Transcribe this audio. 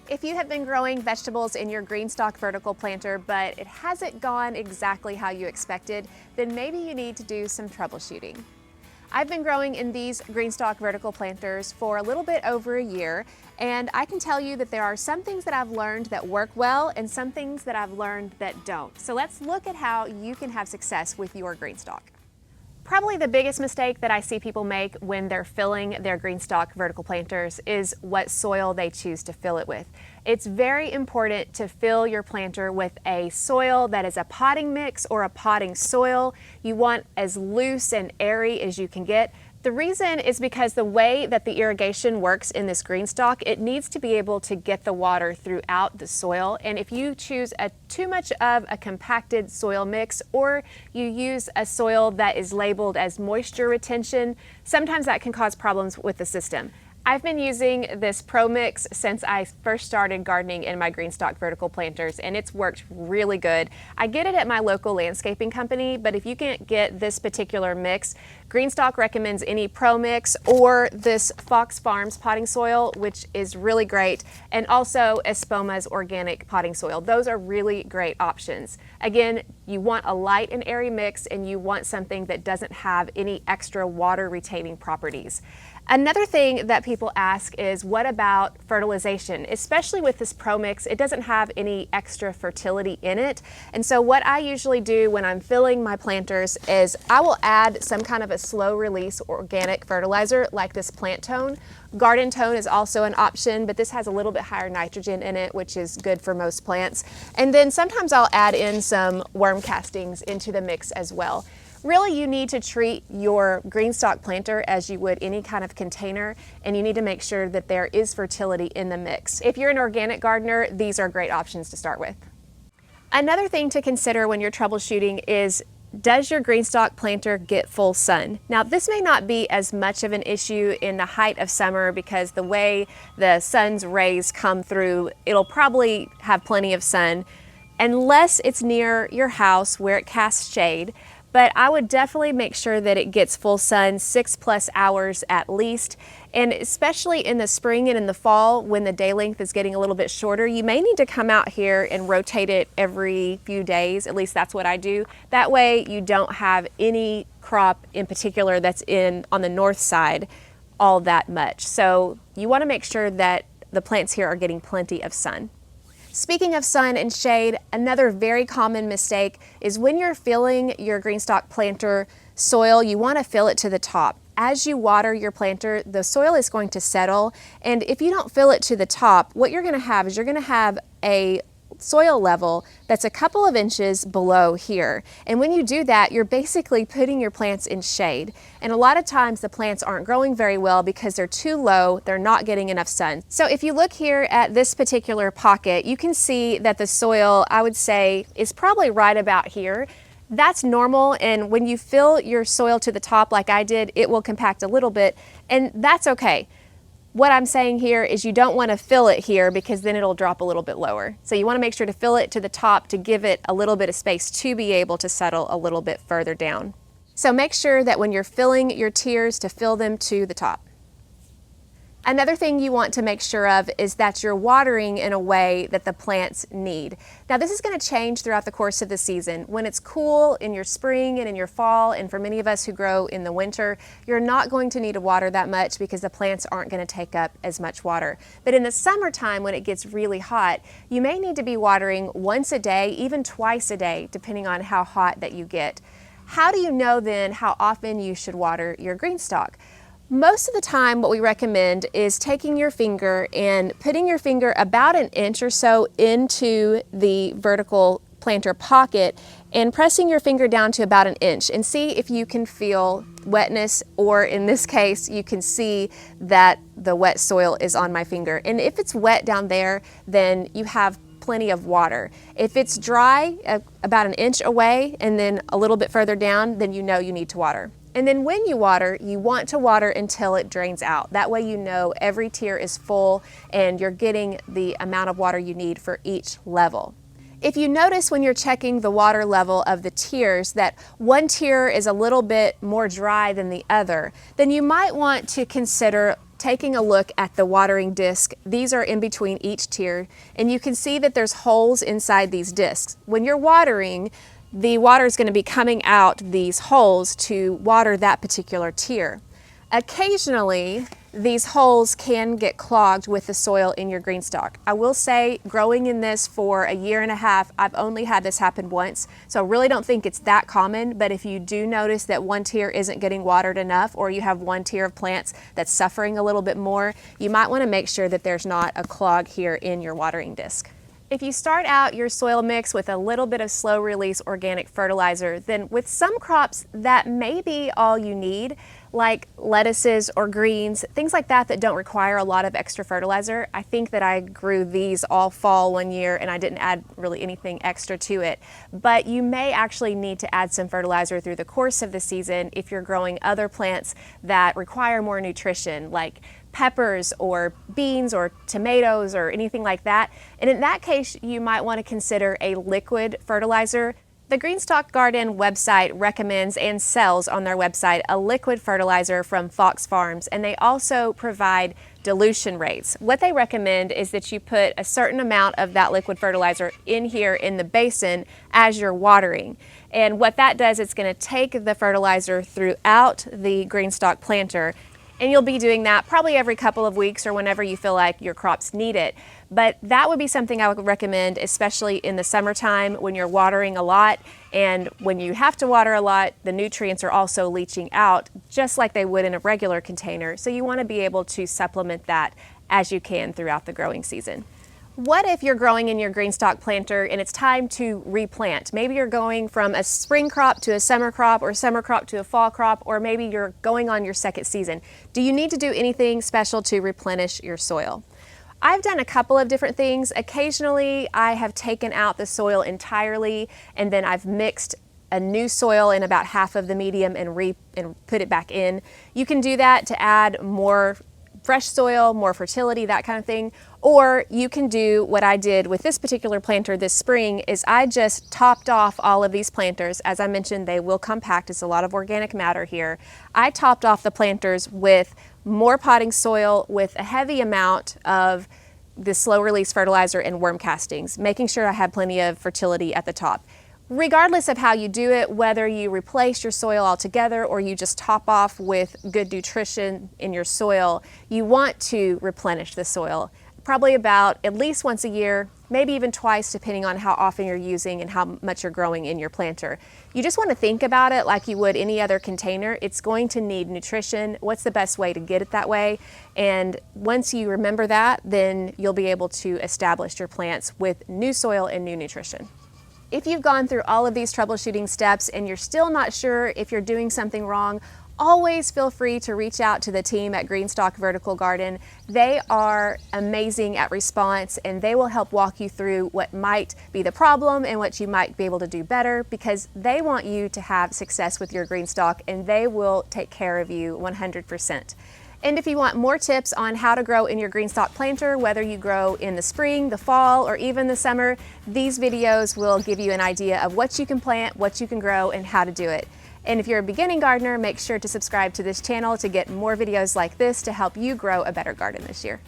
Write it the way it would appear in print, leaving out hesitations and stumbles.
If you have been growing vegetables in your Greenstalk vertical planter, but it hasn't gone exactly how you expected, then maybe you need to do some troubleshooting. I've been growing in these Greenstalk vertical planters for a little bit over a year, and I can tell you that there are some things that I've learned that work well and some things that I've learned that don't. So let's look at how you can have success with your Greenstalk. Probably the biggest mistake that I see people make when they're filling their Greenstalk vertical planters is what soil they choose to fill it with. It's very important to fill your planter with a soil that is a potting mix or a potting soil. You want as loose and airy as you can get. The reason is because the way that the irrigation works in this Greenstalk, it needs to be able to get the water throughout the soil. And if you choose too much of a compacted soil mix, or you use a soil that is labeled as moisture retention, sometimes that can cause problems with the system. I've been using this Pro Mix since I first started gardening in my Greenstalk vertical planters, and it's worked really good. I get it at my local landscaping company, but if you can't get this particular mix, Greenstalk recommends any Pro Mix or this Fox Farms potting soil, which is really great, and also Espoma's organic potting soil. Those are really great options. Again, you want a light and airy mix, and you want something that doesn't have any extra water retaining properties. Another thing that people ask is, what about fertilization? Especially with this Pro Mix, it doesn't have any extra fertility in it. And so what I usually do when I'm filling my planters is I will add some kind of a slow release organic fertilizer like this Plant Tone. Garden Tone is also an option, but this has a little bit higher nitrogen in it, which is good for most plants. And then sometimes I'll add in some worm castings into the mix as well. Really, you need to treat your Greenstalk planter as you would any kind of container, and you need to make sure that there is fertility in the mix. If you're an organic gardener, these are great options to start with. Another thing to consider when you're troubleshooting is, does your Greenstalk planter get full sun? Now, this may not be as much of an issue in the height of summer because the way the sun's rays come through, it'll probably have plenty of sun, unless it's near your house where it casts shade. But I would definitely make sure that it gets full sun, 6+ hours at least. And especially in the spring and in the fall, when the day length is getting a little bit shorter, you may need to come out here and rotate it every few days. At least that's what I do. That way you don't have any crop in particular that's on the north side all that much. So you want to make sure that the plants here are getting plenty of sun. Speaking of sun and shade, another very common mistake is when you're filling your Greenstalk planter soil, you want to fill it to the top. As you water your planter, the soil is going to settle, and if you don't fill it to the top, what you're going to have is you're going to have a soil level that's a couple of inches below here. And when you do that, you're basically putting your plants in shade. And a lot of times the plants aren't growing very well because they're too low, they're not getting enough sun. So if you look here at this particular pocket, you can see that the soil, I would say, is probably right about here. That's normal, and when you fill your soil to the top like I did, it will compact a little bit, and that's okay. What I'm saying here is you don't want to fill it here because then it'll drop a little bit lower. So you want to make sure to fill it to the top to give it a little bit of space to be able to settle a little bit further down. So make sure that when you're filling your tiers to fill them to the top. Another thing you want to make sure of is that you're watering in a way that the plants need. Now this is going to change throughout the course of the season. When it's cool in your spring and in your fall, and for many of us who grow in the winter, you're not going to need to water that much because the plants aren't going to take up as much water. But in the summertime, when it gets really hot, you may need to be watering once a day, even twice a day, depending on how hot that you get. How do you know then how often you should water your Greenstalk? Most of the time what we recommend is taking your finger and putting your finger about an inch or so into the vertical planter pocket and pressing your finger down to about an inch and see if you can feel wetness, or in this case you can see that the wet soil is on my finger. And if it's wet down there, then you have plenty of water. If it's dry about an inch away and then a little bit further down, then you know you need to water. And then when you want to water until it drains out. That way you know every tier is full and you're getting the amount of water you need for each level. If you notice when you're checking the water level of the tiers that one tier is a little bit more dry than the other, then you might want to consider taking a look at the watering disc. These are in between each tier, and you can see that there's holes inside these discs. When you're watering, the water is going to be coming out these holes to water that particular tier. Occasionally, these holes can get clogged with the soil in your Greenstalk. I will say, growing in this for 1.5 years, I've only had this happen once, so I really don't think it's that common, but if you do notice that one tier isn't getting watered enough, or you have one tier of plants that's suffering a little bit more, you might want to make sure that there's not a clog here in your watering disc. If you start out your soil mix with a little bit of slow release organic fertilizer, then with some crops that may be all you need, like lettuces or greens, things like that that don't require a lot of extra fertilizer. I think that I grew these all fall one year and I didn't add really anything extra to it. But you may actually need to add some fertilizer through the course of the season if you're growing other plants that require more nutrition, like peppers or beans or tomatoes or anything like that. And in that case, you might want to consider a liquid fertilizer. The Greenstalk Garden website recommends and sells on their website a liquid fertilizer from Fox Farms, and they also provide dilution rates. What they recommend is that you put a certain amount of that liquid fertilizer in here in the basin as you're watering. And what that does, it's going to take the fertilizer throughout the Greenstalk planter, and you'll be doing that probably every couple of weeks or whenever you feel like your crops need it. But that would be something I would recommend, especially in the summertime when you're watering a lot, and when you have to water a lot, the nutrients are also leaching out just like they would in a regular container. So you want to be able to supplement that as you can throughout the growing season. What if you're growing in your Greenstalk planter and it's time to replant? Maybe you're going from a spring crop to a summer crop, or a summer crop to a fall crop, or maybe you're going on your second season. Do you need to do anything special to replenish your soil? I've done a couple of different things. Occasionally, I have taken out the soil entirely and then I've mixed a new soil in about half of the medium and put it back in. You can do that to add more fresh soil, more fertility, that kind of thing. Or you can do what I did with this particular planter this spring, is I just topped off all of these planters. As I mentioned, they will compact. It's a lot of organic matter here. I topped off the planters with more potting soil with a heavy amount of the slow release fertilizer and worm castings, making sure I had plenty of fertility at the top. Regardless of how you do it, whether you replace your soil altogether or you just top off with good nutrition in your soil, you want to replenish the soil. Probably about at least once a year, maybe even twice, depending on how often you're using and how much you're growing in your planter. You just want to think about it like you would any other container. It's going to need nutrition. What's the best way to get it that way? And once you remember that, then you'll be able to establish your plants with new soil and new nutrition. If you've gone through all of these troubleshooting steps and you're still not sure if you're doing something wrong, always feel free to reach out to the team at Greenstalk Vertical Garden. They are amazing at response, and they will help walk you through what might be the problem and what you might be able to do better, because they want you to have success with your Greenstalk, and they will take care of you 100%. And if you want more tips on how to grow in your Greenstalk planter, whether you grow in the spring, the fall, or even the summer, these videos will give you an idea of what you can plant, what you can grow, and how to do it. And if you're a beginning gardener, make sure to subscribe to this channel to get more videos like this to help you grow a better garden this year.